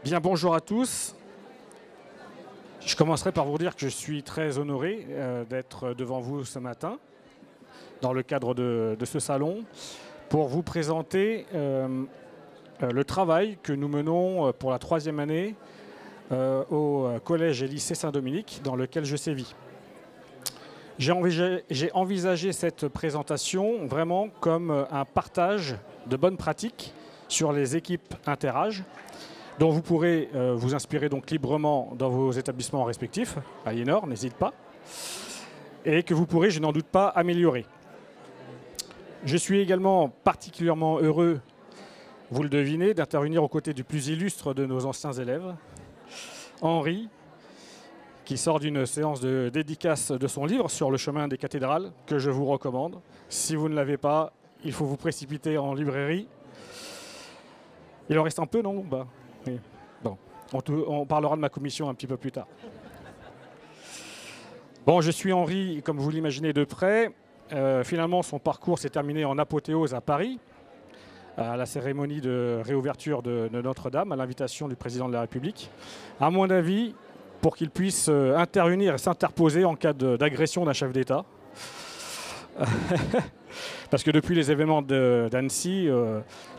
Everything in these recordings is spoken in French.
Bien, bonjour à tous. Je commencerai par vous dire que je suis très honoré d'être devant vous ce matin, dans le cadre de ce salon, pour vous présenter le travail que nous menons pour la 3e année au Collège et Lycée Saint-Dominique, dans lequel je sévis. J'ai envisagé cette présentation vraiment comme un partage de bonnes pratiques sur les équipes interâges, dont vous pourrez vous inspirer donc librement dans vos établissements respectifs. Aliénor, n'hésite pas. Et que vous pourrez, je n'en doute pas, améliorer. Je suis également particulièrement heureux, vous le devinez, d'intervenir aux côtés du plus illustre de nos anciens élèves, Henri, qui sort d'une séance de dédicace de son livre sur le chemin des cathédrales, que je vous recommande. Si vous ne l'avez pas, il faut vous précipiter en librairie. Il en reste un peu, non? Oui. Bon, on parlera de ma commission un petit peu plus tard. Bon, je suis Henri, comme vous l'imaginez, de près. Finalement, son parcours s'est terminé en apothéose à Paris, à la cérémonie de réouverture de Notre-Dame, à l'invitation du président de la République. À mon avis, pour qu'il puisse intervenir et s'interposer en cas d'agression d'un chef d'État. Parce que depuis les événements d'Annecy,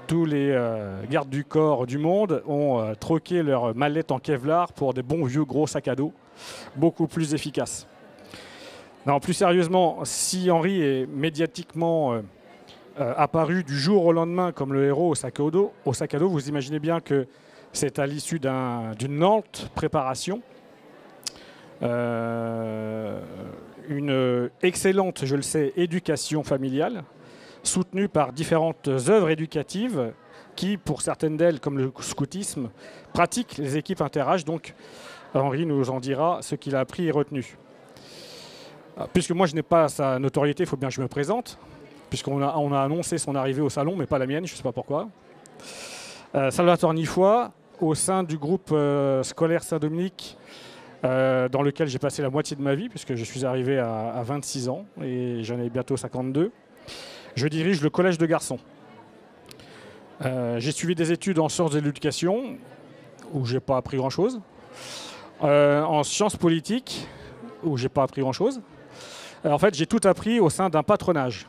tous les gardes du corps du monde ont troqué leurs mallettes en Kevlar pour des bons vieux gros sacs à dos, beaucoup plus efficaces. Non, plus sérieusement, si Henri est médiatiquement apparu du jour au lendemain comme le héros au sac à dos, vous imaginez bien que c'est à l'issue d'une lente préparation. Une excellente, je le sais, éducation familiale, soutenue par différentes œuvres éducatives qui, pour certaines d'elles, comme le scoutisme, pratiquent les équipes interâges. Donc, Henri nous en dira ce qu'il a appris et retenu. Puisque moi, je n'ai pas sa notoriété, il faut bien que je me présente, puisqu'on a annoncé son arrivée au salon, mais pas la mienne, je ne sais pas pourquoi. Salvatore Nifoy, au sein du groupe scolaire Saint-Dominique, dans lequel j'ai passé la moitié de ma vie, puisque je suis arrivé à 26 ans et j'en ai bientôt 52. Je dirige le collège de garçons. J'ai suivi des études en sciences de l'éducation, où j'ai pas appris grand-chose. En sciences politiques, où j'ai pas appris grand-chose. En fait, j'ai tout appris au sein d'un patronage.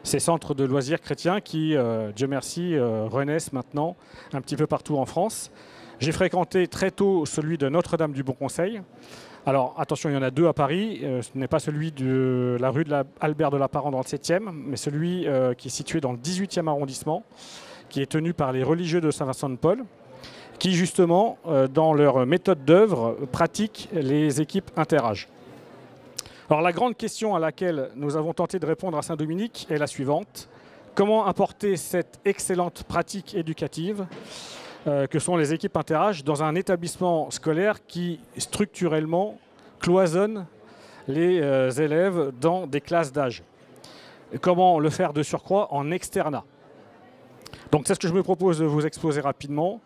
Ces centres de loisirs chrétiens qui, Dieu merci, renaissent maintenant un petit peu partout en France. J'ai fréquenté très tôt celui de Notre-Dame du Bon Conseil. Alors attention, il y en a 2 à Paris. Ce n'est pas celui de la rue de Albert de la Parent dans le 7e, mais celui qui est situé dans le 18e arrondissement, qui est tenu par les religieux de Saint-Vincent-de-Paul, qui justement, dans leur méthode d'œuvre, pratiquent les équipes interâges. Alors la grande question à laquelle nous avons tenté de répondre à Saint-Dominique est la suivante. Comment apporter cette excellente pratique éducative que sont les équipes interâges dans un établissement scolaire qui structurellement cloisonne les élèves dans des classes d'âge? Comment le faire de surcroît en externat? Donc c'est ce que je me propose de vous exposer rapidement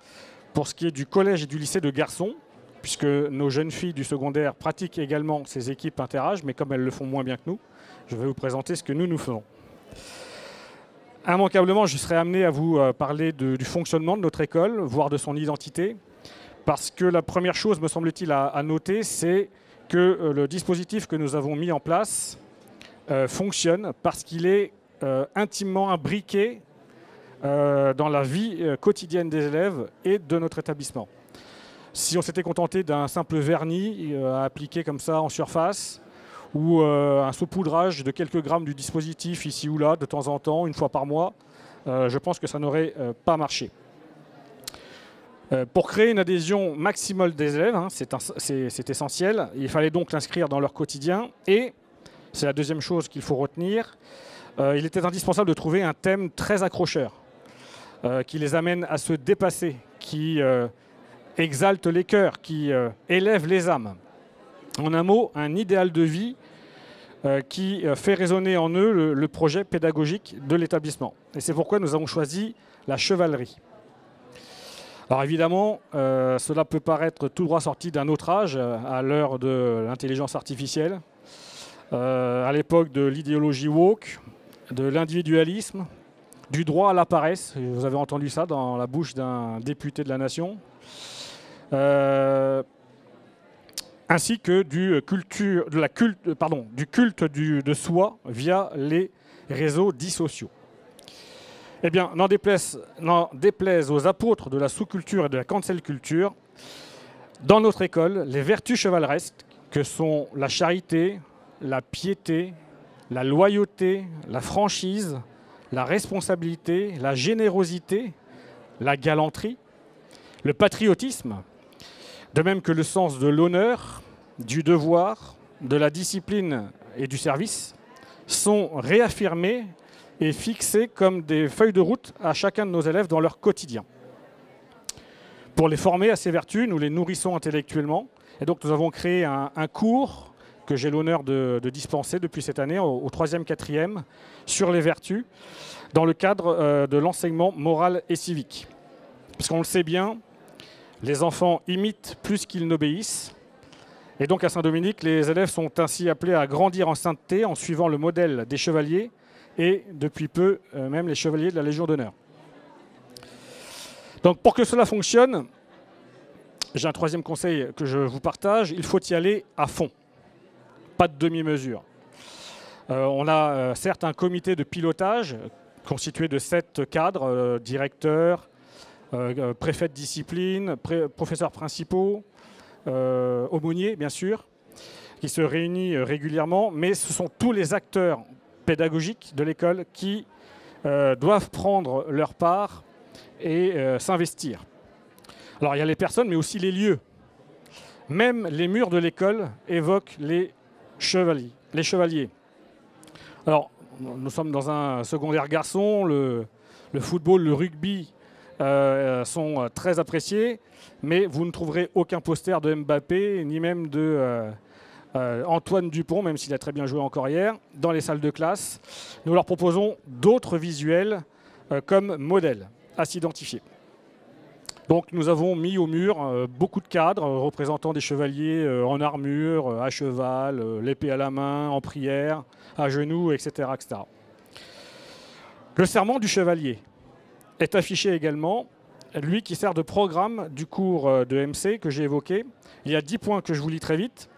pour ce qui est du collège et du lycée de garçons, puisque nos jeunes filles du secondaire pratiquent également ces équipes interâges, mais comme elles le font moins bien que nous, je vais vous présenter ce que nous faisons. Immanquablement, je serai amené à vous parler du fonctionnement de notre école, voire de son identité, parce que la première chose, me semble-t-il, à noter, c'est que le dispositif que nous avons mis en place fonctionne parce qu'il est intimement imbriqué dans la vie quotidienne des élèves et de notre établissement. Si on s'était contenté d'un simple vernis à appliquer comme ça en surface, ou un saupoudrage de quelques grammes du dispositif ici ou là, de temps en temps, une fois par mois, je pense que ça n'aurait pas marché. Pour créer une adhésion maximale des élèves, hein, c'est essentiel, il fallait donc l'inscrire dans leur quotidien, et c'est la deuxième chose qu'il faut retenir, il était indispensable de trouver un thème très accrocheur, qui les amène à se dépasser, qui exalte les cœurs, qui élève les âmes. En un mot, un idéal de vie qui fait résonner en eux le projet pédagogique de l'établissement. Et c'est pourquoi nous avons choisi la chevalerie. Alors évidemment, cela peut paraître tout droit sorti d'un autre âge, à l'heure de l'intelligence artificielle, à l'époque de l'idéologie woke, de l'individualisme, du droit à la paresse. Vous avez entendu ça dans la bouche d'un député de la nation. ainsi que du culte de soi via les réseaux dits sociaux. Eh bien, n'en déplaise aux apôtres de la sous-culture et de la cancel culture, dans notre école, les vertus chevaleresques que sont la charité, la piété, la loyauté, la franchise, la responsabilité, la générosité, la galanterie, le patriotisme, de même que le sens de l'honneur, du devoir, de la discipline et du service, sont réaffirmés et fixés comme des feuilles de route à chacun de nos élèves dans leur quotidien. Pour les former à ces vertus, nous les nourrissons intellectuellement. Et donc nous avons créé un cours que j'ai l'honneur de dispenser depuis cette année, au 3e, 4e, sur les vertus, dans le cadre de l'enseignement moral et civique. Parce qu'on le sait bien, les enfants imitent plus qu'ils n'obéissent. Et donc à Saint-Dominique, les élèves sont ainsi appelés à grandir en sainteté en suivant le modèle des chevaliers et depuis peu même les chevaliers de la Légion d'honneur. Donc pour que cela fonctionne, j'ai un 3e conseil que je vous partage, il faut y aller à fond, pas de demi-mesure. On a certes un comité de pilotage constitué de 7 cadres, directeurs, préfets de discipline, professeurs principaux, aumôniers bien sûr, qui se réunit régulièrement, mais ce sont tous les acteurs pédagogiques de l'école qui doivent prendre leur part et s'investir. Alors il y a les personnes, mais aussi les lieux. Même les murs de l'école évoquent les chevaliers. Alors, nous sommes dans un secondaire garçon, le football, le rugby sont très appréciés, mais vous ne trouverez aucun poster de Mbappé, ni même de Antoine Dupont, même s'il a très bien joué encore hier, dans les salles de classe. Nous leur proposons d'autres visuels comme modèles à s'identifier. Donc nous avons mis au mur beaucoup de cadres représentant des chevaliers en armure, à cheval, l'épée à la main, en prière, à genoux, etc., etc. Le serment du chevalier est affiché également, lui qui sert de programme du cours de MC que j'ai évoqué. Il y a 10 points que je vous lis très vite.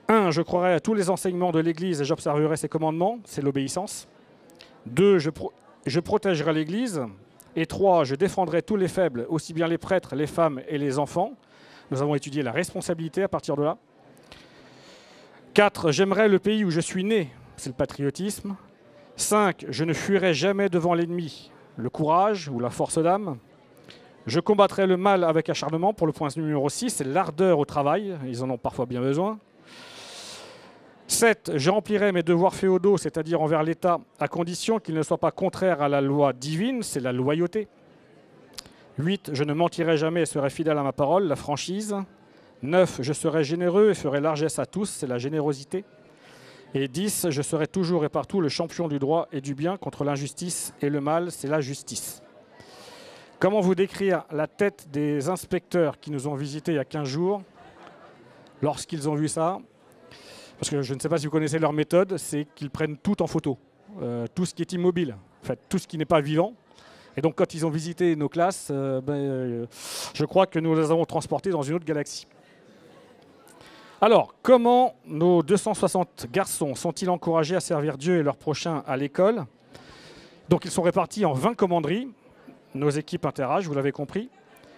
1. Je croirai à tous les enseignements de l'Église et j'observerai ses commandements, c'est l'obéissance. 2. Je protégerai l'Église. Et 3. Je défendrai tous les faibles, aussi bien les prêtres, les femmes et les enfants. Nous avons étudié la responsabilité à partir de là. 4. J'aimerai le pays où je suis né, c'est le patriotisme. 5. Je ne fuirai jamais devant l'ennemi, le courage ou la force d'âme. Je combattrai le mal avec acharnement, pour le point numéro 6, c'est l'ardeur au travail, ils en ont parfois bien besoin. 7. Je remplirai mes devoirs féodaux, c'est-à-dire envers l'État, à condition qu'il ne soit pas contraire à la loi divine, c'est la loyauté. 8. Je ne mentirai jamais et serai fidèle à ma parole, la franchise. 9. Je serai généreux et ferai largesse à tous, c'est la générosité. Et 10. Je serai toujours et partout le champion du droit et du bien contre l'injustice et le mal, c'est la justice. Comment vous décrire la tête des inspecteurs qui nous ont visités il y a 15 jours, lorsqu'ils ont vu ça? Parce que je ne sais pas si vous connaissez leur méthode, c'est qu'ils prennent tout en photo, tout ce qui est immobile, en fait, tout ce qui n'est pas vivant. Et donc quand ils ont visité nos classes, je crois que nous les avons transportés dans une autre galaxie. Alors, comment nos 260 garçons sont-ils encouragés à servir Dieu et leurs prochains à l'école? Donc ils sont répartis en 20 commanderies, nos équipes interâges, vous l'avez compris,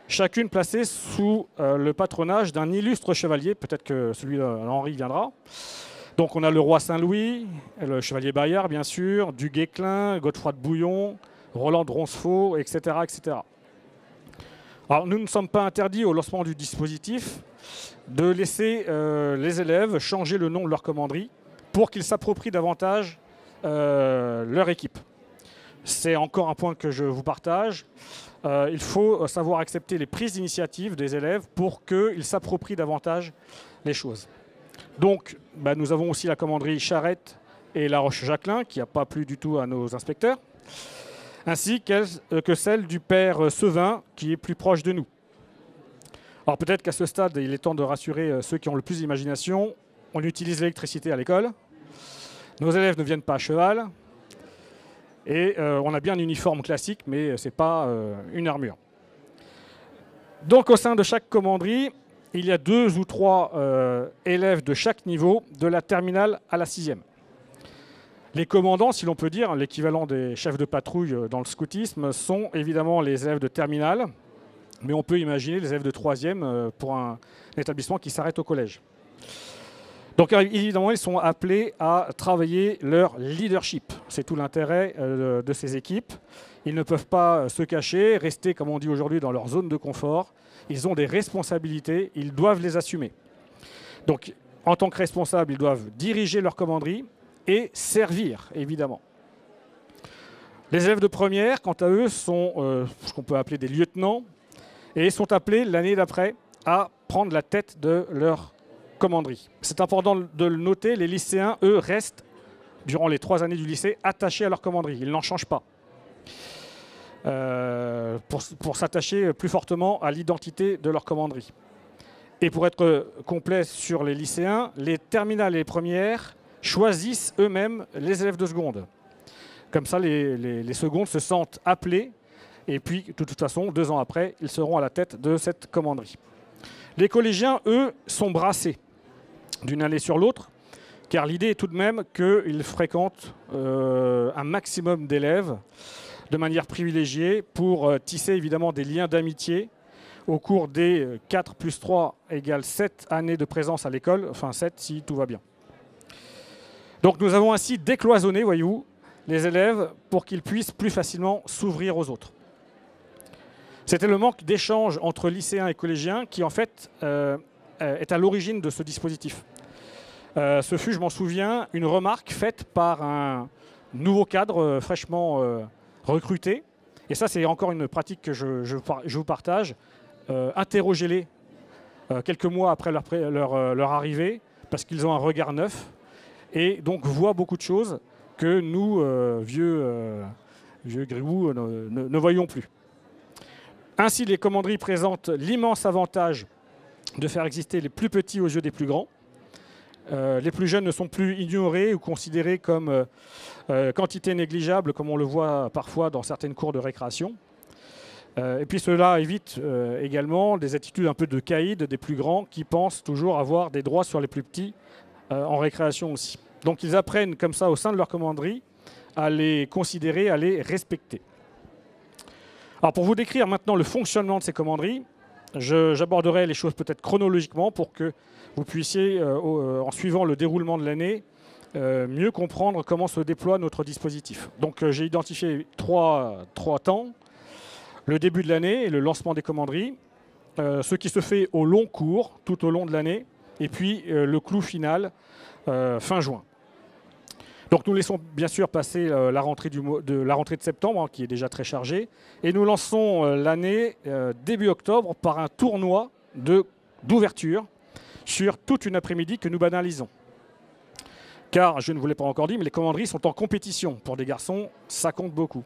chacune placée sous le patronage d'un illustre chevalier, peut-être que celui d'Henri viendra. Donc on a le roi Saint-Louis, le chevalier Bayard bien sûr, du Guesclin, Godefroy de Bouillon, Roland de Roncesvalles, etc., etc. Alors nous ne sommes pas interdits au lancement du dispositif de laisser les élèves changer le nom de leur commanderie pour qu'ils s'approprient davantage leur équipe. C'est encore un point que je vous partage. Il faut savoir accepter les prises d'initiative des élèves pour qu'ils s'approprient davantage les choses. Donc, nous avons aussi la commanderie Charette et La Roche-Jacquelin, qui n'a pas plu du tout à nos inspecteurs, ainsi que celle du père Sevin, qui est plus proche de nous. Alors peut-être qu'à ce stade, il est temps de rassurer ceux qui ont le plus d'imagination. On utilise l'électricité à l'école. Nos élèves ne viennent pas à cheval. Et on a bien un uniforme classique, mais ce n'est pas une armure. Donc au sein de chaque commanderie, il y a 2 ou 3 élèves de chaque niveau, de la terminale à la 6e. Les commandants, si l'on peut dire, l'équivalent des chefs de patrouille dans le scoutisme, sont évidemment les élèves de terminale, mais on peut imaginer les élèves de 3e pour un établissement qui s'arrête au collège. Donc évidemment, ils sont appelés à travailler leur leadership. C'est tout l'intérêt de ces équipes. Ils ne peuvent pas se cacher, rester, comme on dit aujourd'hui, dans leur zone de confort. Ils ont des responsabilités, ils doivent les assumer. Donc, en tant que responsables, ils doivent diriger leur commanderie et servir, évidemment. Les élèves de première, quant à eux, sont ce qu'on peut appeler des lieutenants et sont appelés l'année d'après à prendre la tête de leur commanderie. C'est important de le noter, les lycéens, eux, restent, durant les 3 années du lycée, attachés à leur commanderie. Ils n'en changent pas. Pour s'attacher plus fortement à l'identité de leur commanderie. Et pour être complet sur les lycéens, les terminales et les premières choisissent eux-mêmes les élèves de seconde. Comme ça, les secondes se sentent appelés, et puis, de toute façon, 2 ans après, ils seront à la tête de cette commanderie. Les collégiens, eux, sont brassés d'une année sur l'autre, car l'idée est tout de même qu'ils fréquentent un maximum d'élèves de manière privilégiée pour tisser évidemment des liens d'amitié au cours des 4 plus 3 égale 7 années de présence à l'école, enfin 7 si tout va bien. Donc nous avons ainsi décloisonné, voyez-vous, les élèves pour qu'ils puissent plus facilement s'ouvrir aux autres. C'était le manque d'échange entre lycéens et collégiens qui en fait est à l'origine de ce dispositif. Ce fut, je m'en souviens, une remarque faite par un nouveau cadre fraîchement recruté. Et ça, c'est encore une pratique que je vous partage. Interrogez-les quelques mois après leur arrivée, parce qu'ils ont un regard neuf et donc voient beaucoup de choses que nous, vieux gribouds, ne voyons plus. Ainsi, les commanderies présentent l'immense avantage de faire exister les plus petits aux yeux des plus grands. Les plus jeunes ne sont plus ignorés ou considérés comme quantité négligeable, comme on le voit parfois dans certaines cours de récréation. Et puis cela évite également des attitudes un peu de caïd des plus grands qui pensent toujours avoir des droits sur les plus petits en récréation aussi. Donc ils apprennent comme ça au sein de leur commanderie à les considérer, à les respecter. Alors pour vous décrire maintenant le fonctionnement de ces commanderies, j'aborderai les choses peut-être chronologiquement pour que vous puissiez, en suivant le déroulement de l'année, mieux comprendre comment se déploie notre dispositif. Donc j'ai identifié trois temps. Le début de l'année et le lancement des commanderies, ce qui se fait au long cours, tout au long de l'année, et puis le clou final, fin juin. Donc nous laissons bien sûr passer la rentrée de septembre, hein, qui est déjà très chargée, et nous lançons l'année début octobre par un tournoi d'ouverture sur toute une après-midi que nous banalisons. Car, je ne vous l'ai pas encore dit, mais les commanderies sont en compétition. Pour des garçons, ça compte beaucoup.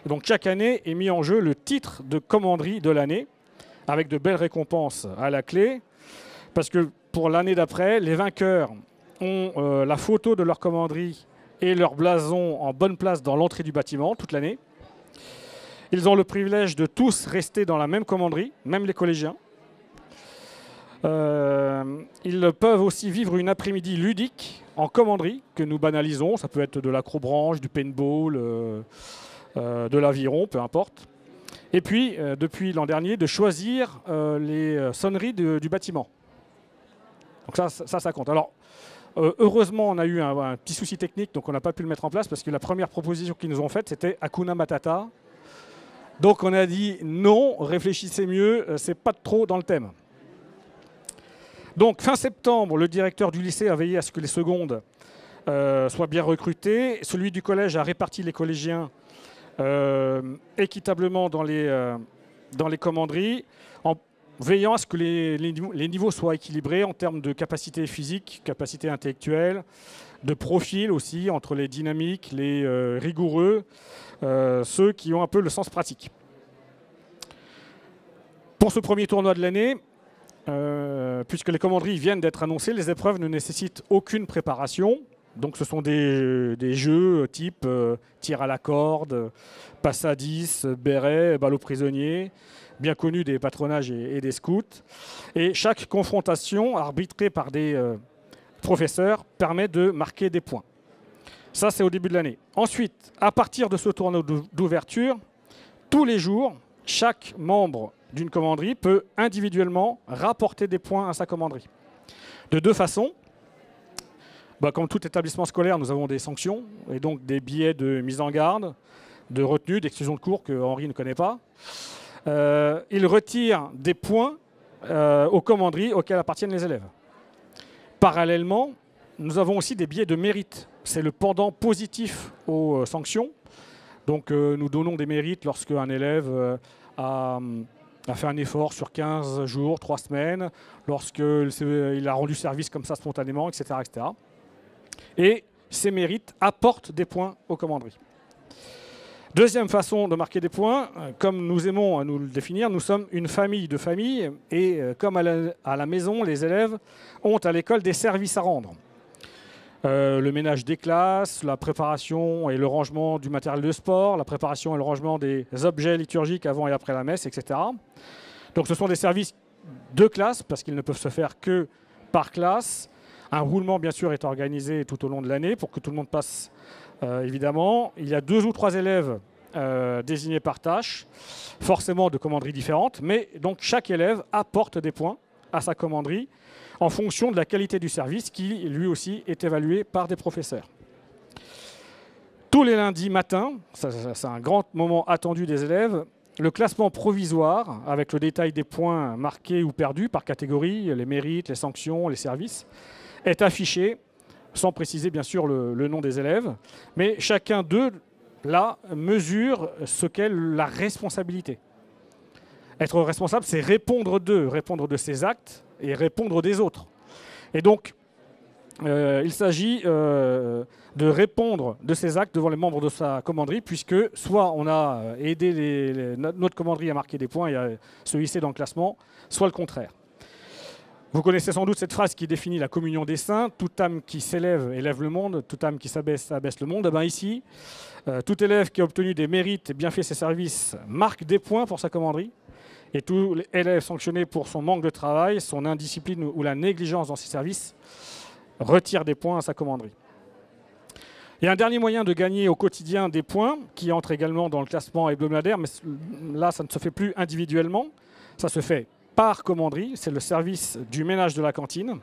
Donc chaque année est mis en jeu le titre de commanderie de l'année, avec de belles récompenses à la clé, parce que pour l'année d'après, les vainqueurs ont la photo de leur commanderie et leur blason en bonne place dans l'entrée du bâtiment toute l'année. Ils ont le privilège de tous rester dans la même commanderie, même les collégiens. Ils peuvent aussi vivre une après-midi ludique en commanderie que nous banalisons. Ça peut être de l'acrobranche, du paintball, de l'aviron, peu importe. Et puis, depuis l'an dernier, de choisir les sonneries du bâtiment. Donc ça compte. Alors, heureusement, on a eu un petit souci technique, donc on n'a pas pu le mettre en place parce que la première proposition qu'ils nous ont faite, c'était Hakuna Matata. Donc on a dit non, réfléchissez mieux, c'est pas trop dans le thème. Donc fin septembre, le directeur du lycée a veillé à ce que les secondes soient bien recrutées. Celui du collège a réparti les collégiens équitablement dans les commanderies, en veillant à ce que les niveaux soient équilibrés en termes de capacité physique, capacité intellectuelle, de profil aussi, entre les dynamiques, les rigoureux, ceux qui ont un peu le sens pratique. Pour ce premier tournoi de l'année, puisque les commanderies viennent d'être annoncées, les épreuves ne nécessitent aucune préparation. Donc ce sont des jeux type tir à la corde, passe à 10, béret, balle aux prisonniers, bien connus des patronages et des scouts. Et chaque confrontation, arbitrée par des professeurs, permet de marquer des points. Ça, c'est au début de l'année. Ensuite, à partir de ce tournoi d'ouverture, tous les jours, chaque membre d'une commanderie peut individuellement rapporter des points à sa commanderie. De deux façons. Comme tout établissement scolaire, nous avons des sanctions et donc des billets de mise en garde, de retenue, d'exclusion de cours que Henri ne connaît pas. Il retire des points aux commanderies auxquelles appartiennent les élèves. Parallèlement, nous avons aussi des billets de mérite. C'est le pendant positif aux sanctions. Donc nous donnons des mérites lorsque un élève a fait un effort sur 15 jours, 3 semaines, lorsqu'il a rendu service comme ça spontanément, etc., etc. Et ces mérites apportent des points aux commanderies. Deuxième façon de marquer des points, comme nous aimons à nous le définir, nous sommes une famille de familles et comme à la maison, les élèves ont à l'école des services à rendre. Le ménage des classes, la préparation et le rangement du matériel de sport, la préparation et le rangement des objets liturgiques avant et après la messe, etc. Donc ce sont des services de classe parce qu'ils ne peuvent se faire que par classe. Un roulement, bien sûr, est organisé tout au long de l'année pour que tout le monde passe, évidemment. Il y a 2 ou 3 élèves désignés par tâche, forcément de commanderies différentes, mais donc chaque élève apporte des points à sa commanderie en fonction de la qualité du service qui, lui aussi, est évalué par des professeurs. Tous les lundis matins, c'est un grand moment attendu des élèves, le classement provisoire, avec le détail des points marqués ou perdus par catégorie, les mérites, les sanctions, les services, est affiché, sans préciser bien sûr le nom des élèves, mais chacun d'eux, là, mesure ce qu'est la responsabilité. Être responsable, c'est répondre de ses actes et répondre des autres. Et donc, il s'agit de répondre de ses actes devant les membres de sa commanderie, puisque soit on a aidé notre commanderie à marquer des points et à se hisser dans le classement, soit le contraire. Vous connaissez sans doute cette phrase qui définit la communion des saints. Toute âme qui s'élève élève le monde, toute âme qui s'abaisse abaisse le monde. Ici, tout élève qui a obtenu des mérites et bien fait ses services marque des points pour sa commanderie. Et tout élève sanctionné pour son manque de travail, son indiscipline ou la négligence dans ses services retire des points à sa commanderie. Il y a un dernier moyen de gagner au quotidien des points qui entre également dans le classement hebdomadaire, mais là, ça ne se fait plus individuellement, ça se fait par commanderie, c'est le service du ménage de la cantine.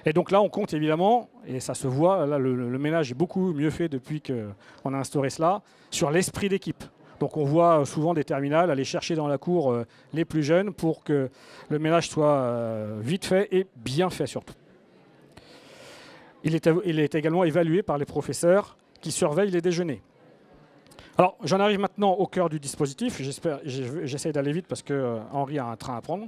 Et donc là, on compte évidemment, et ça se voit, là, le ménage est beaucoup mieux fait depuis qu'on a instauré cela, sur l'esprit d'équipe. Donc on voit souvent des terminales aller chercher dans la cour les plus jeunes pour que le ménage soit vite fait et bien fait surtout. Il est également évalué par les professeurs qui surveillent les déjeuners. Alors j'en arrive maintenant au cœur du dispositif. J'essaie d'aller vite parce que Henri a un train à prendre.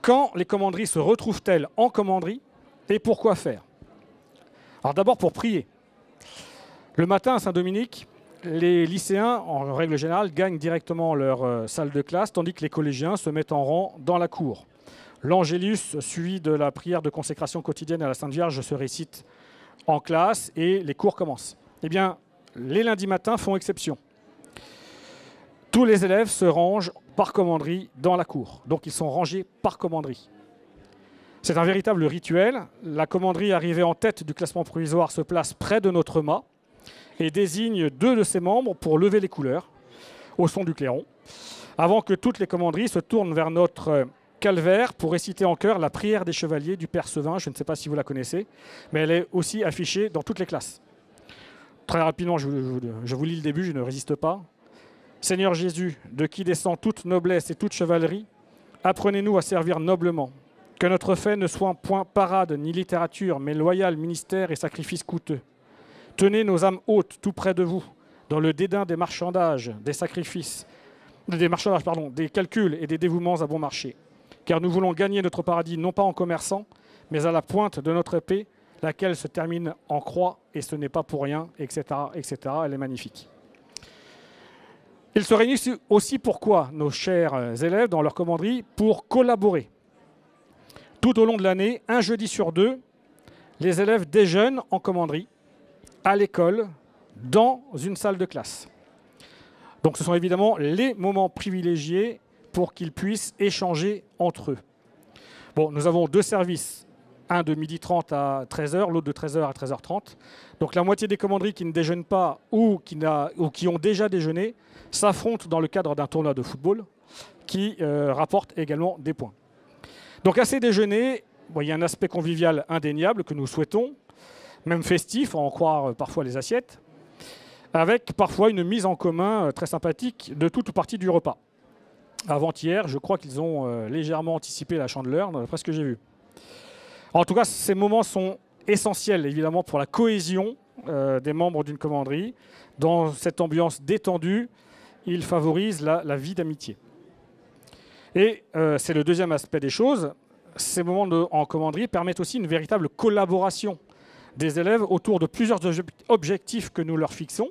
Quand les commanderies se retrouvent-elles en commanderie et pourquoi faire? Alors d'abord pour prier. Le matin à Saint-Dominique, les lycéens, en règle générale, gagnent directement leur salle de classe, tandis que les collégiens se mettent en rang dans la cour. L'Angélus, suivi de la prière de consécration quotidienne à la Sainte Vierge, se récite en classe et les cours commencent. Eh bien, les lundis matins font exception. Tous les élèves se rangent par commanderie dans la cour. Donc, ils sont rangés par commanderie. C'est un véritable rituel. La commanderie arrivée en tête du classement provisoire se place près de notre mât et désigne 2 de ses membres pour lever les couleurs au son du clairon, avant que toutes les commanderies se tournent vers notre calvaire pour réciter en chœur la prière des chevaliers du Père Sevin. Je ne sais pas si vous la connaissez, mais elle est aussi affichée dans toutes les classes. Très rapidement, je vous lis le début, je ne résiste pas. Seigneur Jésus, de qui descend toute noblesse et toute chevalerie, apprenez-nous à servir noblement. Que notre fait ne soit point parade ni littérature, mais loyal ministère et sacrifice coûteux. Tenez nos âmes hautes tout près de vous, dans le dédain des marchandages, des calculs et des dévouements à bon marché. Car nous voulons gagner notre paradis non pas en commerçant, mais à la pointe de notre épée, laquelle se termine en croix, et ce n'est pas pour rien, etc., etc. Elle est magnifique. Ils se réunissent aussi pourquoi, nos chers élèves, dans leur commanderie, pour collaborer. Tout au long de l'année, un jeudi sur 2, les élèves déjeunent en commanderie, à l'école, dans une salle de classe. Donc ce sont évidemment les moments privilégiés pour qu'ils puissent échanger entre eux. Bon, nous avons 2 services, un de 12h30 à 13h, l'autre de 13h à 13h30. Donc la moitié des commanderies qui ne déjeunent pas ou qui ont déjà déjeuné s'affrontent dans le cadre d'un tournoi de football qui rapporte également des points. Donc à ces déjeuners, bon, il y a un aspect convivial indéniable que nous souhaitons, même festif, à en croire parfois les assiettes, avec parfois une mise en commun très sympathique de toute ou partie du repas. Avant-hier, je crois qu'ils ont légèrement anticipé la Chandeleur, d'après ce que j'ai vu. En tout cas, ces moments sont essentiels, évidemment, pour la cohésion des membres d'une commanderie. Dans cette ambiance détendue, ils favorisent la vie d'amitié. Et c'est le deuxième aspect des choses. Ces moments en commanderie permettent aussi une véritable collaboration des élèves autour de plusieurs objectifs que nous leur fixons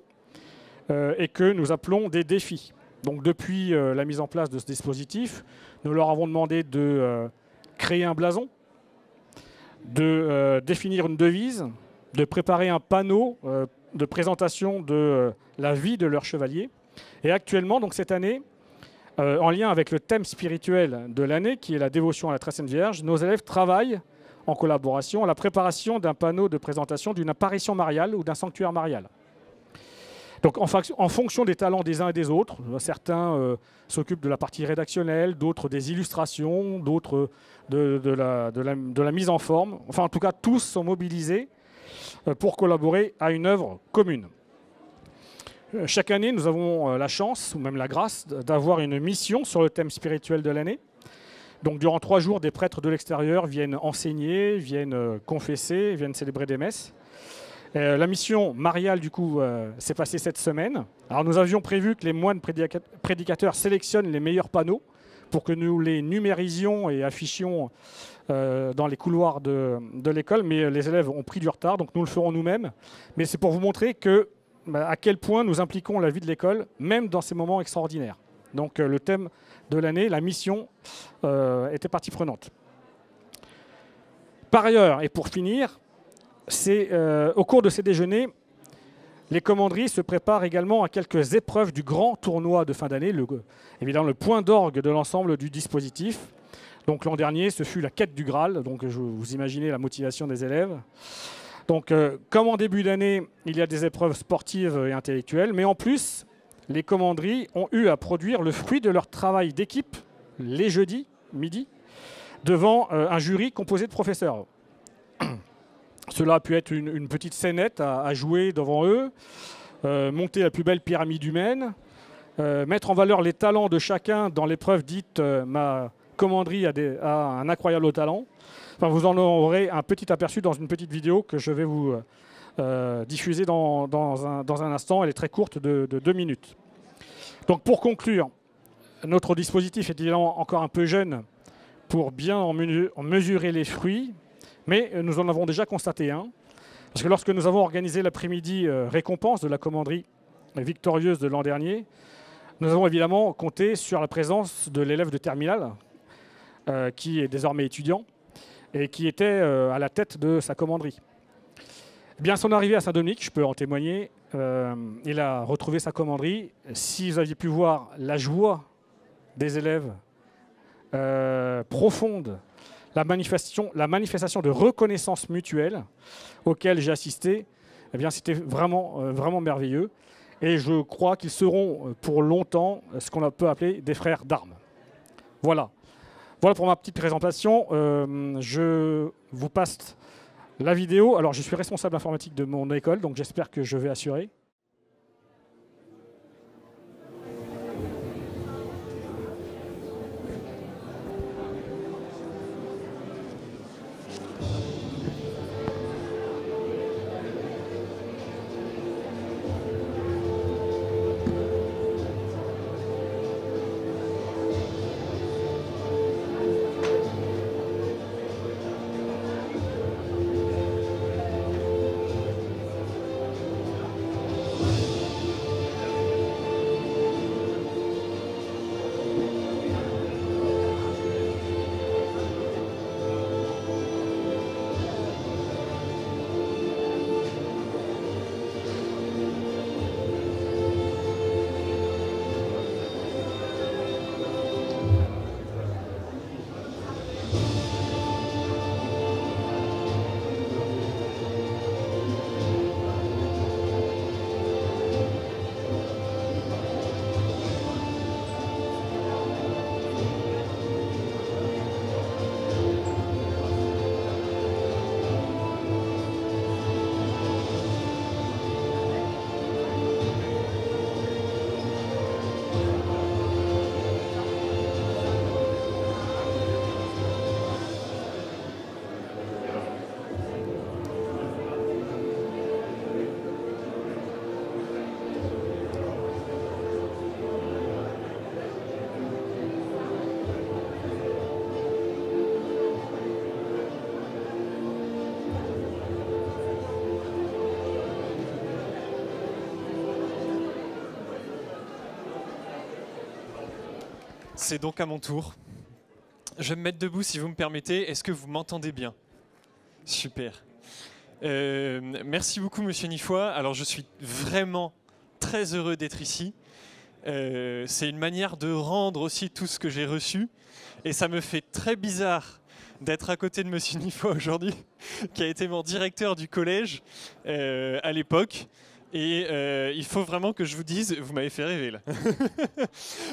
et que nous appelons des défis. Donc depuis la mise en place de ce dispositif, nous leur avons demandé de créer un blason, de définir une devise, de préparer un panneau de présentation de la vie de leur chevalier. Et actuellement, donc cette année, en lien avec le thème spirituel de l'année, qui est la dévotion à la Très Sainte Vierge, nos élèves travaillent en collaboration à la préparation d'un panneau de présentation d'une apparition mariale ou d'un sanctuaire marial. Donc en fonction des talents des uns et des autres, certains s'occupent de la partie rédactionnelle, d'autres des illustrations, d'autres de la mise en forme. Enfin en tout cas, tous sont mobilisés pour collaborer à une œuvre commune. Chaque année, nous avons la chance, ou même la grâce, d'avoir une mission sur le thème spirituel de l'année. Donc durant 3 jours, des prêtres de l'extérieur viennent enseigner, viennent confesser, viennent célébrer des messes. La mission mariale, du coup, s'est passée cette semaine. Alors nous avions prévu que les moines prédicateurs sélectionnent les meilleurs panneaux pour que nous les numérisions et affichions dans les couloirs de l'école, mais les élèves ont pris du retard, donc nous le ferons nous-mêmes. Mais c'est pour vous montrer à quel point nous impliquons la vie de l'école, même dans ces moments extraordinaires. Donc le thème de l'année, la mission, était partie prenante. Par ailleurs, et pour finir, au cours de ces déjeuners, les commanderies se préparent également à quelques épreuves du grand tournoi de fin d'année, évidemment le point d'orgue de l'ensemble du dispositif. Donc l'an dernier, ce fut la quête du Graal, donc vous imaginez la motivation des élèves. Donc comme en début d'année, il y a des épreuves sportives et intellectuelles, mais en plus, les commanderies ont eu à produire le fruit de leur travail d'équipe, les jeudis, midi, devant un jury composé de professeurs. Cela a pu être une petite scénette à jouer devant eux, monter la plus belle pyramide humaine, mettre en valeur les talents de chacun dans l'épreuve dite « Ma commanderie a un incroyable talent ». Enfin, vous en aurez un petit aperçu dans une petite vidéo que je vais vous diffuser dans un instant. Elle est très courte, de 2 minutes. Donc pour conclure, notre dispositif est évidemment encore un peu jeune pour bien en mesurer les fruits. Mais nous en avons déjà constaté un, parce que lorsque nous avons organisé l'après-midi récompense de la commanderie victorieuse de l'an dernier, nous avons évidemment compté sur la présence de l'élève de terminale, qui est désormais étudiant, et qui était à la tête de sa commanderie. Eh bien, à son arrivée à Saint-Dominique, je peux en témoigner, il a retrouvé sa commanderie. Si vous aviez pu voir la joie des élèves profonde, la manifestation de reconnaissance mutuelle auquel j'ai assisté, eh bien, c'était vraiment merveilleux. Et je crois qu'ils seront pour longtemps ce qu'on peut appeler des frères d'armes. Voilà. Voilà pour ma petite présentation. Je vous passe la vidéo. Alors, je suis responsable informatique de mon école, donc j'espère que je vais assurer. C'est donc à mon tour. Je vais me mettre debout si vous me permettez. Est-ce que vous m'entendez bien? Super. Merci beaucoup, Monsieur Nifoy. Alors, je suis vraiment très heureux d'être ici. C'est une manière de rendre aussi tout ce que j'ai reçu. Et ça me fait très bizarre d'être à côté de Monsieur Nifoy aujourd'hui, qui a été mon directeur du collège à l'époque. Et il faut vraiment que je vous dise, vous m'avez fait rêver là.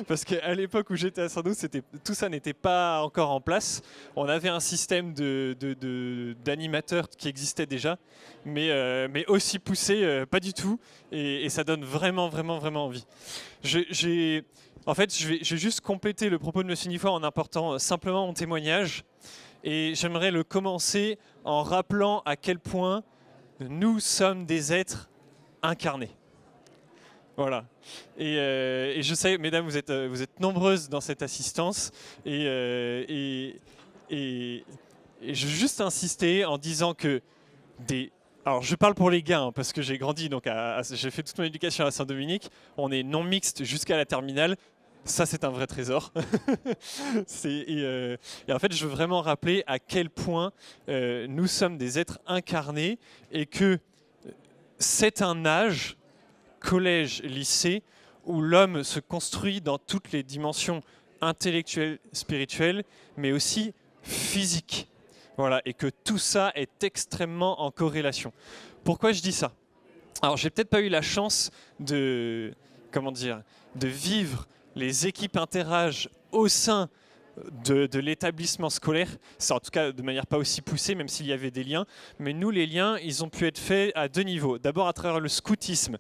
Parce qu'à l'époque où j'étais à Saint-Denis, tout ça n'était pas encore en place. On avait un système d'animateurs qui existait déjà, mais aussi poussé, pas du tout. Et ça donne vraiment, vraiment, vraiment envie. En fait, je vais juste compléter le propos de Monsieur Nifoy en apportant simplement mon témoignage. Et j'aimerais le commencer en rappelant à quel point nous sommes des êtres incarnés. Voilà. Et je sais, mesdames, vous êtes nombreuses dans cette assistance. Et je veux juste insister en disant que alors je parle pour les gars, hein, parce que j'ai grandi, donc j'ai fait toute mon éducation à Saint-Dominique. On est non mixte jusqu'à la terminale. Ça, c'est un vrai trésor. Et en fait, je veux vraiment rappeler à quel point nous sommes des êtres incarnés et que c'est un âge, collège, lycée, où l'homme se construit dans toutes les dimensions intellectuelles, spirituelles, mais aussi physiques. Voilà, et que tout ça est extrêmement en corrélation. Pourquoi je dis ça? Alors, j'ai peut-être pas eu la chance de vivre les équipes interâges au sein de l'établissement scolaire, c'est en tout cas de manière pas aussi poussée, même s'il y avait des liens. Mais nous, les liens, ils ont pu être faits à deux niveaux. D'abord à travers le scoutisme.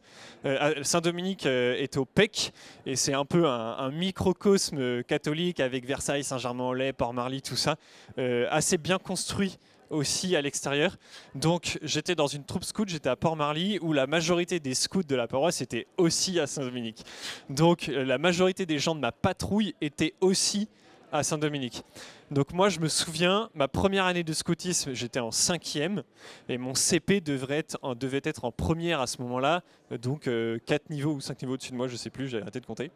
Saint-Dominique est au PEC, et c'est un peu un microcosme catholique avec Versailles, Saint-Germain-en-Laye, Port-Marly, tout ça, assez bien construit aussi à l'extérieur. Donc j'étais dans une troupe scout, j'étais à Port-Marly, où la majorité des scouts de la paroisse étaient aussi à Saint-Dominique. Donc la majorité des gens de ma patrouille étaient aussi à Saint-Dominique. Donc moi je me souviens, ma première année de scoutisme, j'étais en 5e et mon CP devait être en première à ce moment-là, donc 4 niveaux ou 5 niveaux au-dessus de moi, je sais plus, j'ai arrêté de compter.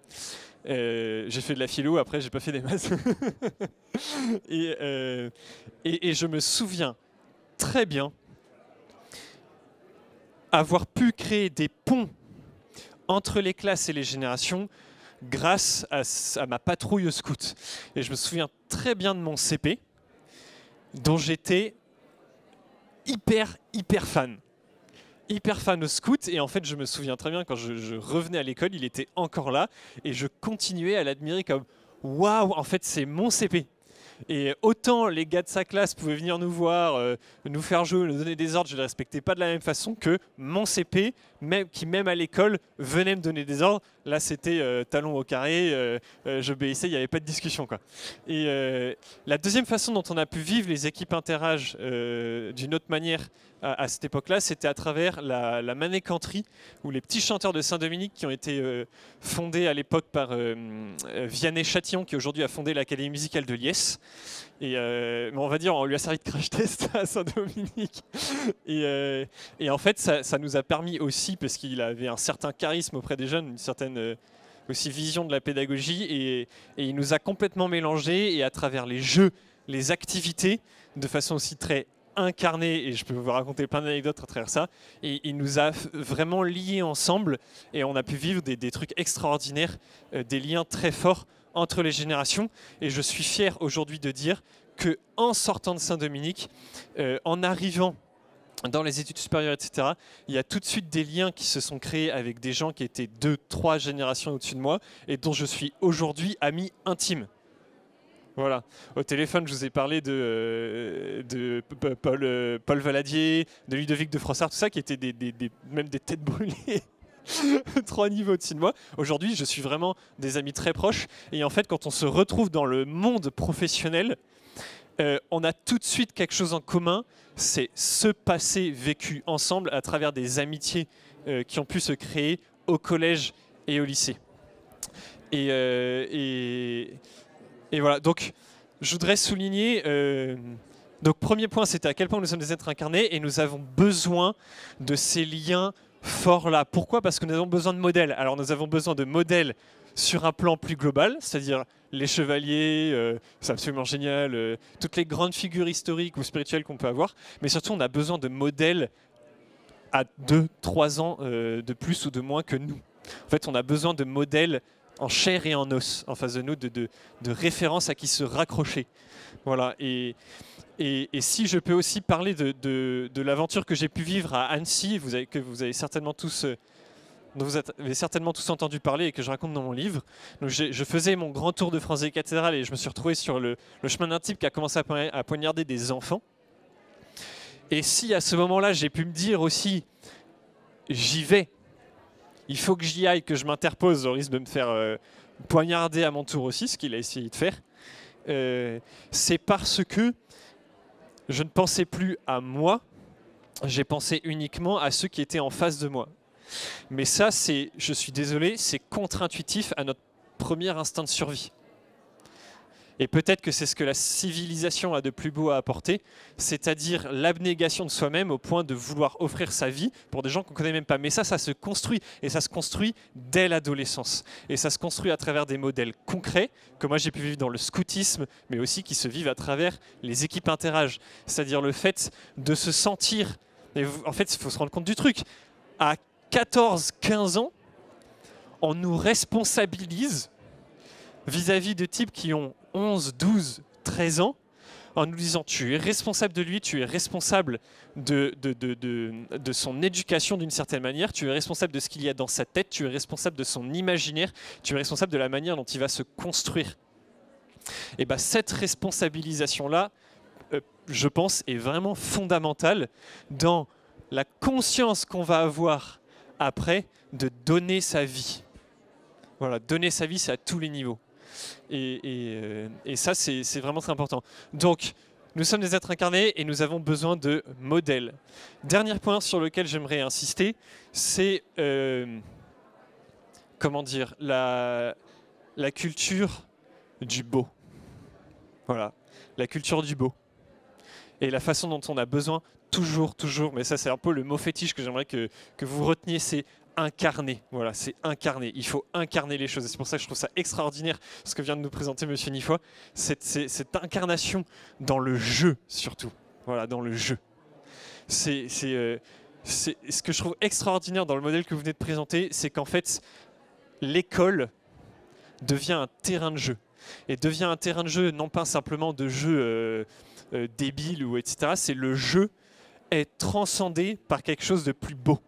J'ai fait de la philo, après j'ai pas fait des maths. et je me souviens très bien avoir pu créer des ponts entre les classes et les générations grâce à ma patrouille au scout. Et je me souviens très bien de mon CP, dont j'étais hyper fan. Hyper fan au scout, et en fait je me souviens très bien quand je revenais à l'école, il était encore là, et je continuais à l'admirer comme « Waouh, en fait c'est mon CP !» Et autant les gars de sa classe pouvaient venir nous voir, nous faire jouer, nous donner des ordres, je ne les respectais pas de la même façon que mon CP, qui même à l'école venait me donner des ordres. Là c'était talon au carré, j'obéissais, il n'y avait pas de discussion, quoi. Et la deuxième façon dont on a pu vivre les équipes interâges d'une autre manière à cette époque-là, c'était à travers la manécanterie, où les petits chanteurs de Saint-Dominique qui ont été fondés à l'époque par Vianney Châtillon, qui aujourd'hui a fondé l'Académie musicale de Liesse. Et on va dire, on lui a servi de crash test à Saint-Dominique. Et en fait, ça nous a permis aussi, parce qu'il avait un certain charisme auprès des jeunes, une certaine aussi vision de la pédagogie, et il nous a complètement mélangés, et à travers les jeux, les activités, de façon aussi très incarné, et je peux vous raconter plein d'anecdotes à travers ça, et il nous a vraiment liés ensemble, et on a pu vivre des trucs extraordinaires, des liens très forts entre les générations. Et je suis fier aujourd'hui de dire que en sortant de Saint-Dominique, en arrivant dans les études supérieures, etc., il y a tout de suite des liens qui se sont créés avec des gens qui étaient 2-3 générations au-dessus de moi, et dont je suis aujourd'hui ami intime. Voilà. Au téléphone, je vous ai parlé de Paul Valadier, de Ludovic de Frossard, tout ça, qui étaient même des têtes brûlées 3 niveaux au-dessus de moi. Aujourd'hui, je suis vraiment des amis très proches. Et en fait, quand on se retrouve dans le monde professionnel, on a tout de suite quelque chose en commun. C'est ce passé vécu ensemble à travers des amitiés qui ont pu se créer au collège et au lycée. Et voilà, donc je voudrais souligner, donc premier point, c'était à quel point nous sommes des êtres incarnés, et nous avons besoin de ces liens fort là. Pourquoi? Parce que nous avons besoin de modèles. Alors nous avons besoin de modèles sur un plan plus global, c'est-à-dire les chevaliers, c'est absolument génial, toutes les grandes figures historiques ou spirituelles qu'on peut avoir, mais surtout on a besoin de modèles à 2-3 ans de plus ou de moins que nous. En fait, on a besoin de modèles en chair et en os en face de nous, de références à qui se raccrocher. Voilà. Et si je peux aussi parler de l'aventure que j'ai pu vivre à Annecy, que vous avez certainement tous, dont vous avez certainement tous entendu parler et que je raconte dans mon livre. Donc je faisais mon grand tour de France des cathédrales et je me suis retrouvé sur le chemin d'un type qui a commencé à poignarder des enfants. Et si à ce moment-là, j'ai pu me dire aussi, j'y vais, il faut que j'y aille, que je m'interpose au risque de me faire poignarder à mon tour aussi, ce qu'il a essayé de faire, c'est parce que je ne pensais plus à moi, j'ai pensé uniquement à ceux qui étaient en face de moi. Mais ça, je suis désolé, c'est contre-intuitif à notre premier instinct de survie. Et peut-être que c'est ce que la civilisation a de plus beau à apporter, c'est-à-dire l'abnégation de soi-même au point de vouloir offrir sa vie pour des gens qu'on ne connaît même pas. Mais ça se construit, et ça se construit dès l'adolescence. Et ça se construit à travers des modèles concrets, que moi j'ai pu vivre dans le scoutisme, mais aussi qui se vivent à travers les équipes interâges. C'est-à-dire le fait de se sentir... Et en fait, il faut se rendre compte du truc. À 14-15 ans, on nous responsabilise vis-à-vis de types qui ont 11, 12, 13 ans, en nous disant tu es responsable de lui, tu es responsable de son éducation d'une certaine manière, tu es responsable de ce qu'il y a dans sa tête, tu es responsable de son imaginaire, tu es responsable de la manière dont il va se construire. Et bien cette responsabilisation-là, je pense, est vraiment fondamentale dans la conscience qu'on va avoir après de donner sa vie. Voilà, donner sa vie, c'est à tous les niveaux. Et ça, c'est vraiment très important. Donc, nous sommes des êtres incarnés et nous avons besoin de modèles. Dernier point sur lequel j'aimerais insister, c'est comment dire, la culture du beau. Voilà, la culture du beau. Et la façon dont on a besoin, toujours, mais ça c'est un peu le mot fétiche que j'aimerais que vous reteniez, c'est incarner. Voilà, c'est incarner. Il faut incarner les choses. Et c'est pour ça que je trouve ça extraordinaire ce que vient de nous présenter Monsieur Nifoy, cette incarnation dans le jeu surtout. Voilà, dans le jeu. C'est ce que je trouve extraordinaire dans le modèle que vous venez de présenter, c'est qu'en fait, l'école devient un terrain de jeu. Et devient un terrain de jeu, non pas simplement de jeu débile ou etc. C'est le jeu est transcendé par quelque chose de plus beau.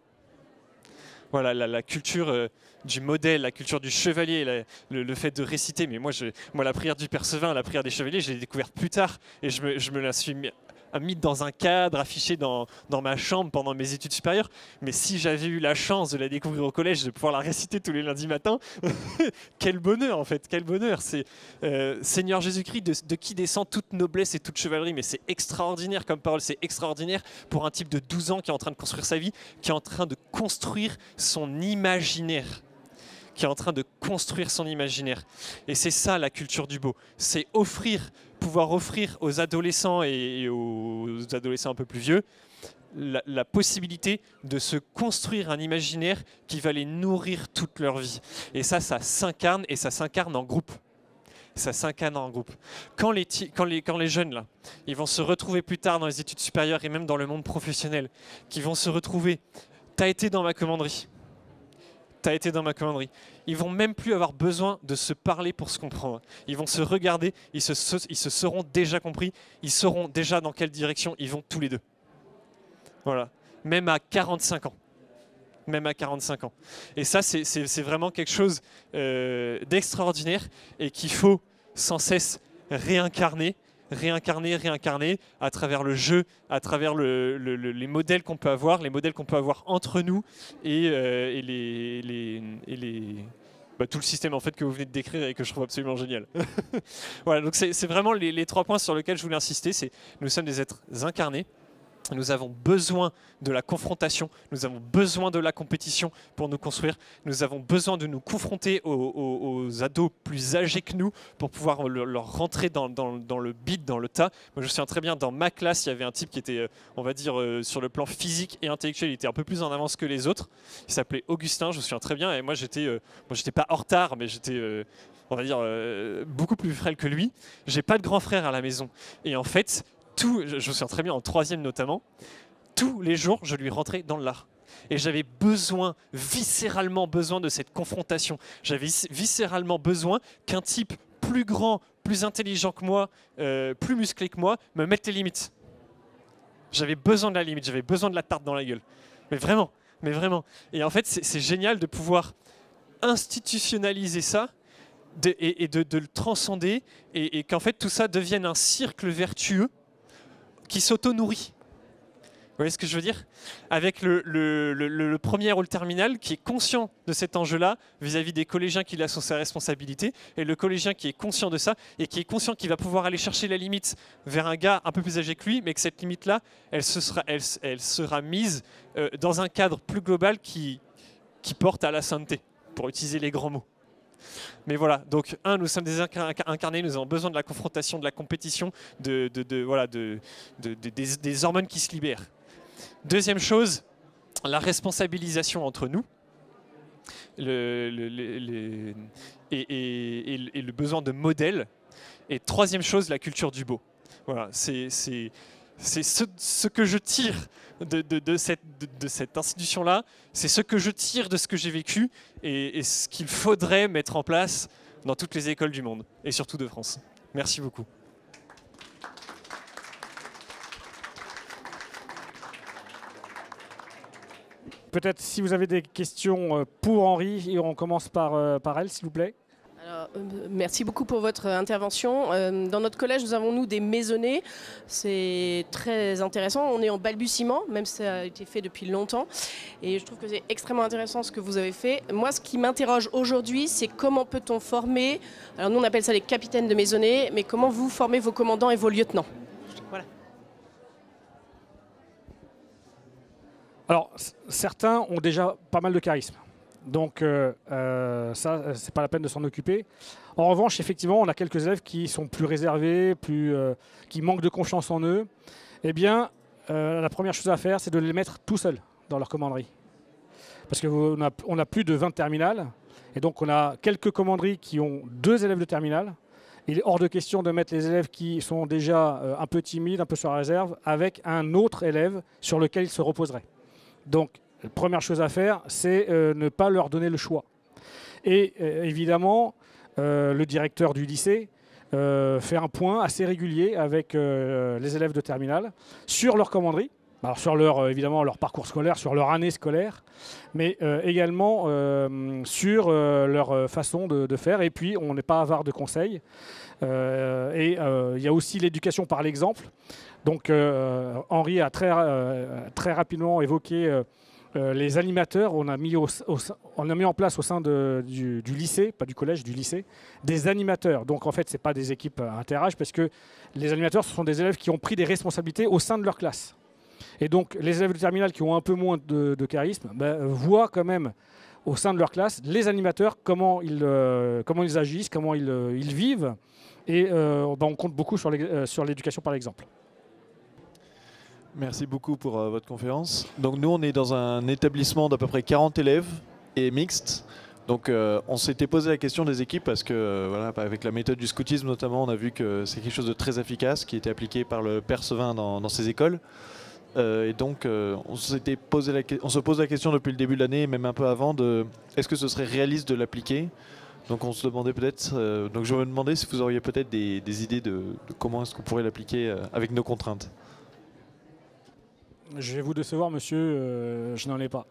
Voilà, la culture du modèle, la culture du chevalier, le fait de réciter. Mais moi, la prière du Père Sévin, la prière des chevaliers, je l'ai découverte plus tard. Et je me la suis mis dans un cadre, affiché dans ma chambre pendant mes études supérieures. Mais si j'avais eu la chance de la découvrir au collège, de pouvoir la réciter tous les lundis matins, quel bonheur en fait, quel bonheur. C'est Seigneur Jésus-Christ, de qui descend toute noblesse et toute chevalerie. Mais c'est extraordinaire comme parole, c'est extraordinaire pour un type de 12 ans qui est en train de construire sa vie, qui est en train de construire son imaginaire. Et c'est ça la culture du beau. C'est pouvoir offrir aux adolescents et aux adolescents un peu plus vieux la possibilité de se construire un imaginaire qui va les nourrir toute leur vie. Et ça s'incarne et ça s'incarne en groupe. Quand les jeunes, là, ils vont se retrouver plus tard dans les études supérieures et même dans le monde professionnel, qui vont se retrouver, t'as été dans ma commanderie. Ils vont même plus avoir besoin de se parler pour se comprendre. Ils vont se regarder, ils se seront déjà compris, ils sauront déjà dans quelle direction ils vont tous les deux. Voilà, même à 45 ans. Et ça, c'est vraiment quelque chose d'extraordinaire et qu'il faut sans cesse réincarner à travers le jeu, à travers les modèles qu'on peut avoir, entre nous et tout le système en fait que vous venez de décrire et que je trouve absolument génial. Voilà, donc c'est vraiment les 3 points sur lesquels je voulais insister. C'est nous sommes des êtres incarnés, Nous avons besoin de la confrontation, nous avons besoin de la compétition pour nous construire, nous avons besoin de nous confronter aux ados plus âgés que nous pour pouvoir leur rentrer dans le beat, dans le tas. Moi je me souviens très bien, dans ma classe, il y avait un type qui était, on va dire, sur le plan physique et intellectuel, il était un peu plus en avance que les autres. Il s'appelait Augustin, je me souviens très bien, et moi j'étais pas en retard, mais j'étais, on va dire, beaucoup plus frêle que lui. J'ai pas de grand frère à la maison. Et en fait, je me souviens très bien, en 3e notamment, tous les jours, je lui rentrais dans le lard. Et j'avais viscéralement besoin de cette confrontation. J'avais viscéralement besoin qu'un type plus grand, plus intelligent que moi, plus musclé que moi, me mette les limites. J'avais besoin de la limite, j'avais besoin de la tarte dans la gueule. Mais vraiment, mais vraiment. Et en fait, c'est génial de pouvoir institutionnaliser ça et de le transcender et qu'en fait tout ça devienne un cercle vertueux qui s'auto-nourrit. Vous voyez ce que je veux dire? Avec le premier ou le terminal qui est conscient de cet enjeu-là vis-à-vis des collégiens qui là sont ses responsabilités, et le collégien qui est conscient de ça et qui est conscient qu'il va pouvoir aller chercher la limite vers un gars un peu plus âgé que lui, mais que cette limite-là, elle sera mise dans un cadre plus global qui porte à la sainteté, pour utiliser les grands mots. Mais voilà, donc nous sommes des incarnés, nous avons besoin de la confrontation, de la compétition, des hormones qui se libèrent. Deuxième chose, la responsabilisation entre nous et le besoin de modèles. Et troisième chose, la culture du beau. Voilà, c'est ce que je tire de cette institution-là, c'est ce que je tire de ce que j'ai vécu et ce qu'il faudrait mettre en place dans toutes les écoles du monde, et surtout de France. Merci beaucoup. Peut-être si vous avez des questions pour Henri, et on commence par elle, s'il vous plaît. Alors, merci beaucoup pour votre intervention. Dans notre collège, nous avons, nous, des maisonnées. C'est très intéressant. On est en balbutiement, même si ça a été fait depuis longtemps. Et je trouve que c'est extrêmement intéressant ce que vous avez fait. Moi, ce qui m'interroge aujourd'hui, c'est comment peut-on former... Alors nous, on appelle ça les capitaines de maisonnées, mais comment vous formez vos commandants et vos lieutenants? Voilà. Alors, certains ont déjà pas mal de charisme. Donc ça, c'est pas la peine de s'en occuper. En revanche, effectivement, on a quelques élèves qui sont plus réservés, qui manquent de confiance en eux. Eh bien, la première chose à faire, c'est de les mettre tout seuls dans leur commanderie. Parce qu'on a plus de 20 terminales. Et donc, on a quelques commanderies qui ont 2 élèves de terminale. Il est hors de question de mettre les élèves qui sont déjà un peu timides, un peu sur la réserve, avec un autre élève sur lequel ils se reposeraient. Donc, la première chose à faire, c'est ne pas leur donner le choix. Et évidemment, le directeur du lycée fait un point assez régulier avec les élèves de terminale sur leur commanderie, alors sur évidemment leur parcours scolaire, sur leur année scolaire, mais également sur leur façon de faire. Et puis, on n'est pas avare de conseils. Il y a aussi l'éducation par l'exemple. Donc, Henri a très rapidement évoqué les animateurs. On a mis en place au sein du lycée, pas du collège, du lycée, des animateurs. Donc en fait, ce n'est pas des équipes inter-âge, parce que les animateurs, ce sont des élèves qui ont pris des responsabilités au sein de leur classe. Et donc les élèves de terminale qui ont un peu moins de charisme voient quand même au sein de leur classe les animateurs, comment ils agissent, comment ils vivent. Et on compte beaucoup sur l'éducation par l'exemple. Merci beaucoup pour votre conférence. Donc nous, on est dans un établissement d'à peu près 40 élèves et mixte. Donc on s'était posé la question des équipes parce que voilà, avec la méthode du scoutisme notamment, on a vu que c'est quelque chose de très efficace qui était appliqué par le Père Sevin dans ses écoles. Et donc on se pose la question depuis le début de l'année, même un peu avant, est-ce que ce serait réaliste de l'appliquer? Donc on se demandait peut-être, donc je me demandais si vous auriez peut-être des idées de comment est-ce qu'on pourrait l'appliquer avec nos contraintes. Je vais vous décevoir, monsieur, je n'en ai pas.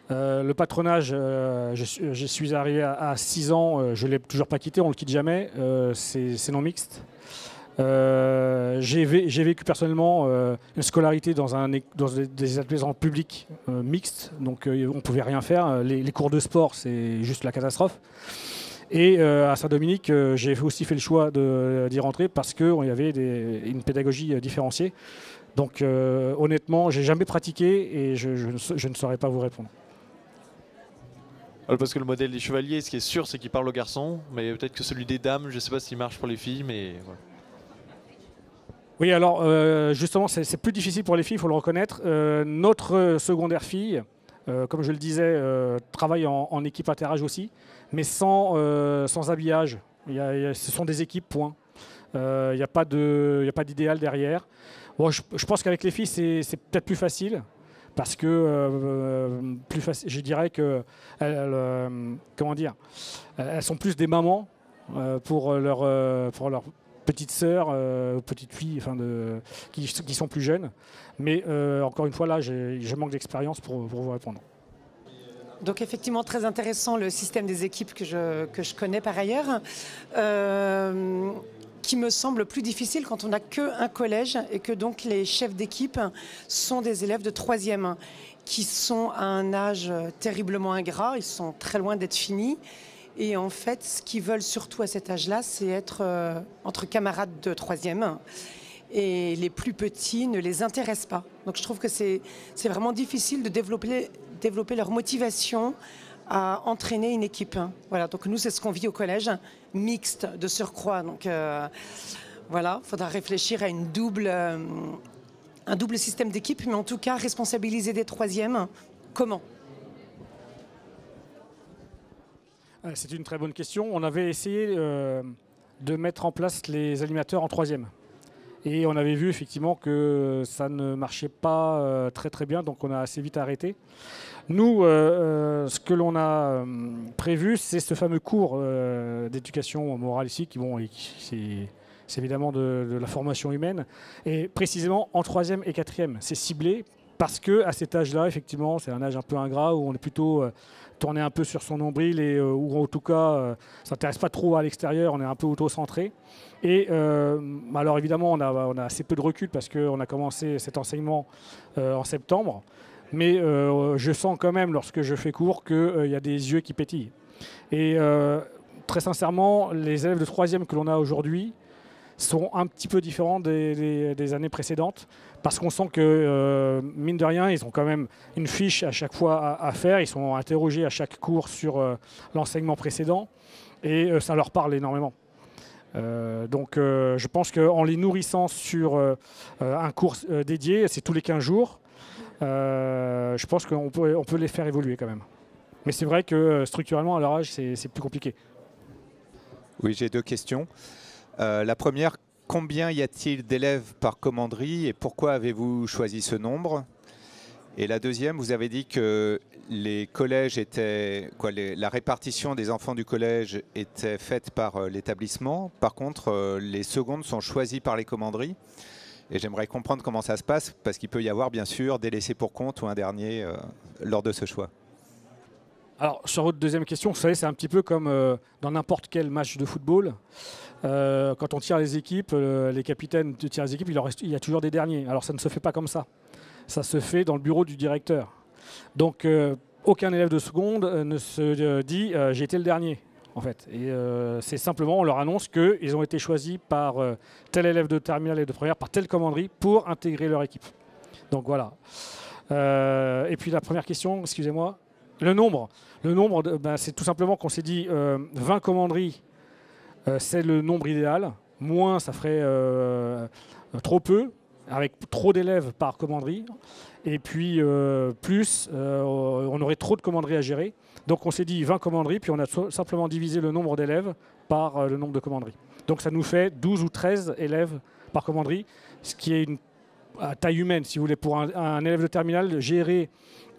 Le patronage, je suis arrivé à 6 ans, je ne l'ai toujours pas quitté, on ne le quitte jamais, c'est non mixte. J'ai vécu personnellement une scolarité dans des établissements publics mixtes, donc on ne pouvait rien faire. Les cours de sport, c'est juste la catastrophe. Et à Saint-Dominique, j'ai aussi fait le choix d'y rentrer parce qu'il y avait une pédagogie différenciée. Donc honnêtement, j'ai jamais pratiqué et je ne saurais pas vous répondre. Parce que le modèle des chevaliers, ce qui est sûr, c'est qu'il parle aux garçons, mais peut-être que celui des dames, je ne sais pas s'il marche pour les filles, mais voilà. Oui, alors justement, c'est plus difficile pour les filles, il faut le reconnaître. Notre secondaire fille, comme je le disais, travaille en équipe interage aussi, mais sans habillage. Ce sont des équipes, point. Il n'y a pas d'idéal derrière. Bon, je pense qu'avec les filles, c'est peut-être plus facile. Parce que je dirais que comment dire, elles sont plus des mamans pour leurs petites sœurs, petites filles, enfin qui sont plus jeunes. Mais encore une fois, là, je manque d'expérience pour vous répondre. Donc effectivement, très intéressant le système des équipes que je connais par ailleurs. Qui me semble plus difficile quand on n'a qu'un collège et que donc les chefs d'équipe sont des élèves de 3e qui sont à un âge terriblement ingrat, ils sont très loin d'être finis. Et en fait, ce qu'ils veulent surtout à cet âge-là, c'est être entre camarades de 3e. Et les plus petits ne les intéressent pas. Donc je trouve que c'est vraiment difficile de développer leur motivation à entraîner une équipe. Voilà, donc nous, c'est ce qu'on vit au collège, mixte de surcroît. Donc voilà, il faudra réfléchir à un double système d'équipe, mais en tout cas, responsabiliser des 3e, comment ? C'est une très bonne question. On avait essayé de mettre en place les animateurs en 3e. Et on avait vu effectivement que ça ne marchait pas très très bien, donc on a assez vite arrêté. Nous, ce que l'on a prévu, c'est ce fameux cours d'éducation morale ici, c'est évidemment de la formation humaine, et précisément en 3e et 4e. C'est ciblé parce qu'à cet âge-là, effectivement, c'est un âge un peu ingrat où on est plutôt tourné un peu sur son nombril et où en tout cas, ça s'intéresse pas trop à l'extérieur, on est un peu auto-centré. Et alors évidemment, on a assez peu de recul parce qu'on a commencé cet enseignement en septembre. Mais je sens quand même, lorsque je fais cours, qu'il y a des yeux qui pétillent. Et très sincèrement, les élèves de 3e que l'on a aujourd'hui sont un petit peu différents des années précédentes, parce qu'on sent que, mine de rien, ils ont quand même une fiche à chaque fois à faire. Ils sont interrogés à chaque cours sur l'enseignement précédent, et ça leur parle énormément. Donc je pense qu'en les nourrissant sur un cours dédié, c'est tous les 15 jours, je pense qu'on peut les faire évoluer quand même. Mais c'est vrai que structurellement, à leur âge, c'est plus compliqué. Oui, j'ai 2 questions. La première, combien y a-t-il d'élèves par commanderie et pourquoi avez-vous choisi ce nombre? Et la deuxième, vous avez dit que les collèges étaient, la répartition des enfants du collège était faite par l'établissement. Par contre, les secondes sont choisies par les commanderies. Et j'aimerais comprendre comment ça se passe, parce qu'il peut y avoir bien sûr des laissés pour compte ou un dernier lors de ce choix. Alors sur votre deuxième question, vous savez, c'est un petit peu comme dans n'importe quel match de football. Quand on tire les équipes, les capitaines de tirent les équipes, il y a toujours des derniers. Alors ça ne se fait pas comme ça. Ça se fait dans le bureau du directeur. Donc aucun élève de seconde ne se dit j'ai été le dernier, en fait. Et c'est simplement, on leur annonce qu'ils ont été choisis par tel élève de terminale et de première, par telle commanderie, pour intégrer leur équipe. Donc voilà. Et puis la première question, excusez-moi, le nombre. Le nombre, c'est tout simplement qu'on s'est dit 20 commanderies, c'est le nombre idéal. Moins, ça ferait trop peu, avec trop d'élèves par commanderie. Et puis plus, on aurait trop de commanderies à gérer. Donc on s'est dit 20 commanderies, puis on a simplement divisé le nombre d'élèves par le nombre de commanderies. Donc ça nous fait 12 ou 13 élèves par commanderie, ce qui est une à taille humaine, si vous voulez. Pour un élève de terminale, gérer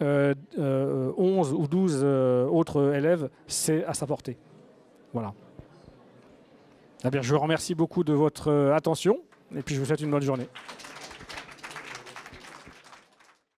11 ou 12 autres élèves, c'est à sa portée. Voilà. Eh bien, je vous remercie beaucoup de votre attention et puis je vous souhaite une bonne journée.